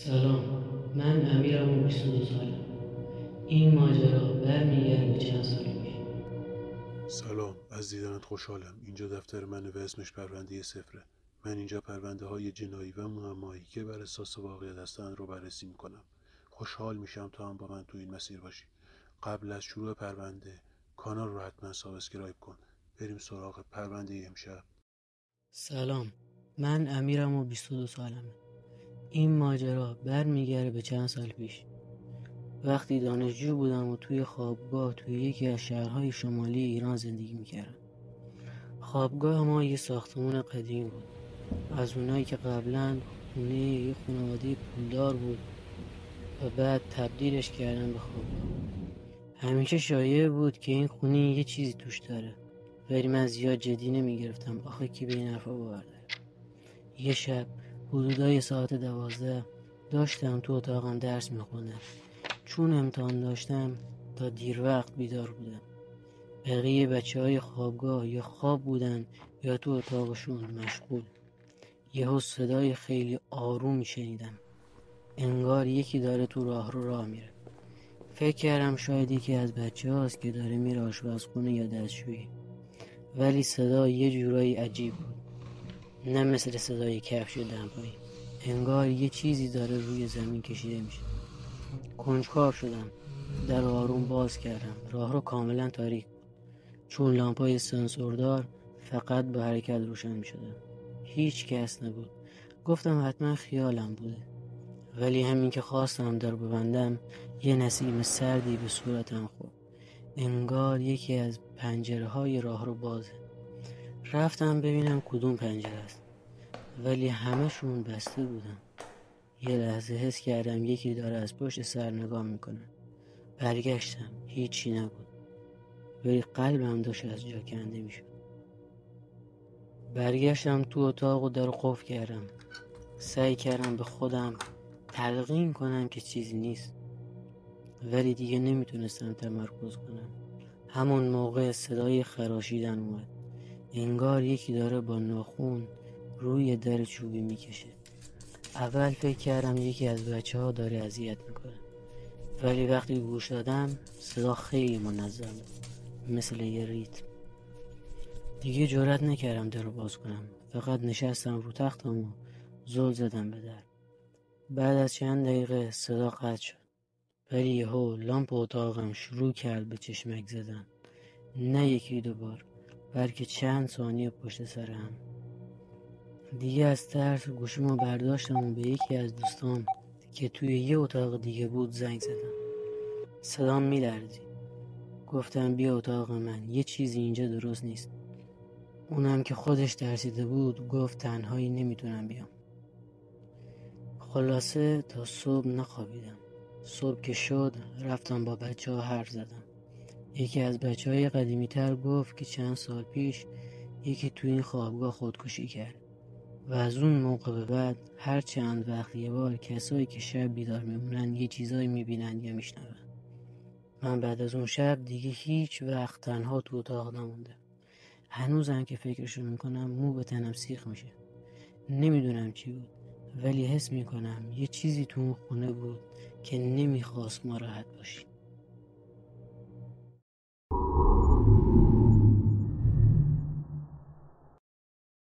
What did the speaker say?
سلام، من امیرم و 22 سالم. این ماجرا برمیگرده به چند سال پیش. سلام، از دیدنت خوشحالم. اینجا دفتر منه و اسمش پرونده صفره. من اینجا پرونده های جنایی و معمایی که بر اساس واقعیت هستن رو بررسی میکنم. خوشحال میشم تا هم با من تو این مسیر باشی. قبل از شروع پرونده کانال رو حتما سابسکرایب کن. بریم سراغ پرونده امشب. سلام، من امیرم و 22 سالمه. این ماجرا برمیگرده به چند سال پیش. وقتی دانشجو بودم و توی خوابگاه توی یکی از شهرهای شمالی ایران زندگی میکردم. خوابگاه ما یه ساختمون قدیم بود، از اونایی که قبلا خونه یه خانواده پولدار بود و بعد تبدیلش کردن به خوابگاه. همیشه شایع بود که این خونه یه چیزی توش داره، ولی من زیاد جدی نمیگرفتم. آخه کی به این حرفا باور داره؟ یه شب حدودای ساعت 12 داشتم تو اتاقم درس میخوندم. چون امتحان داشتم تا دیر وقت بیدار بودم. بقیه بچه خوابگاه یا خواب بودن یا تو اتاقشون مشغول. یهو صدای خیلی آرومی شنیدم، انگار یکی داره تو راه میره. فکر کردم شاید یکی از بچه هاست که داره میره آشپزخونه یا دستشویی، ولی صدا یه جورایی عجیب بود. نه مثل صدای کفش یا دمپایی، انگار یه چیزی داره روی زمین کشیده میشه. کنجکاو شدم، در آروم باز کردم. راهرو کاملا تاریک بود، چون لامپای سنسوردار فقط با حرکت روشن میشدن. هیچ کس نبود. گفتم حتما خیالم بوده، ولی همین که خواستم در ببندم یه نسیم سردی به صورتم خورد. انگار یکی از پنجره های راه رو بازه. رفتم ببینم کدوم پنجره است، ولی همشون بسته بودن. یه لحظه حس کردم یکی داره از پشت سر نگاه میکنه. برگشتم، هیچی نبود، ولی قلبم داشت از جا کنده میشد. برگشتم تو اتاق و در قفل کردم. سعی کردم به خودم تلقین کنم که چیزی نیست، ولی دیگه نمیتونستم تمرکز کنم. همون موقع صدای خراشیدن اومد، انگار یکی داره با ناخون روی در چوبی میکشه. اول فکر کردم یکی از بچه ها داره اذیت میکنه، ولی وقتی گوش دادم صدا خیلی منظم بود، مثل یه ریتم. دیگه جرئت نکردم در رو باز کنم، فقط نشستم رو تختم و زل زدم به در. بعد از چند دقیقه صدا قطع شد، ولی یهو لامپ اتاقم شروع کرد به چشمک زدن. نه یکی دو بار، بلکه چند ثانیه پشت سر هم. دیگه از ترس گوشیمو برداشتم و به یکی از دوستام که توی یه اتاق دیگه بود زنگ زدم. صدام میلرزید. گفتم بیا اتاق من، یه چیزی اینجا درست نیست. اونم که خودش ترسیده بود گفت تنهایی نمیتونم بیام. خلاصه تا صبح نخوابیدم. صبح که شد رفتم با بچه ها حرف زدم. یکی از بچه های قدیمی تر گفت که چند سال پیش یکی توی این خوابگاه خودکشی کرد و از اون موقع به بعد هر چند وقت یه بار کسایی که شب بیدار میمونن یه چیزایی میبینن یا میشنون. من بعد از اون شب دیگه هیچ وقت تنها تو اتاق نموندم. هنوزم که فکرشو میکنم مو به تنم سیخ میشه. نمیدونم چی بود، ولی حس میکنم یه چیزی تو اون خونه بود که نمیخواست ما راحت باشیم.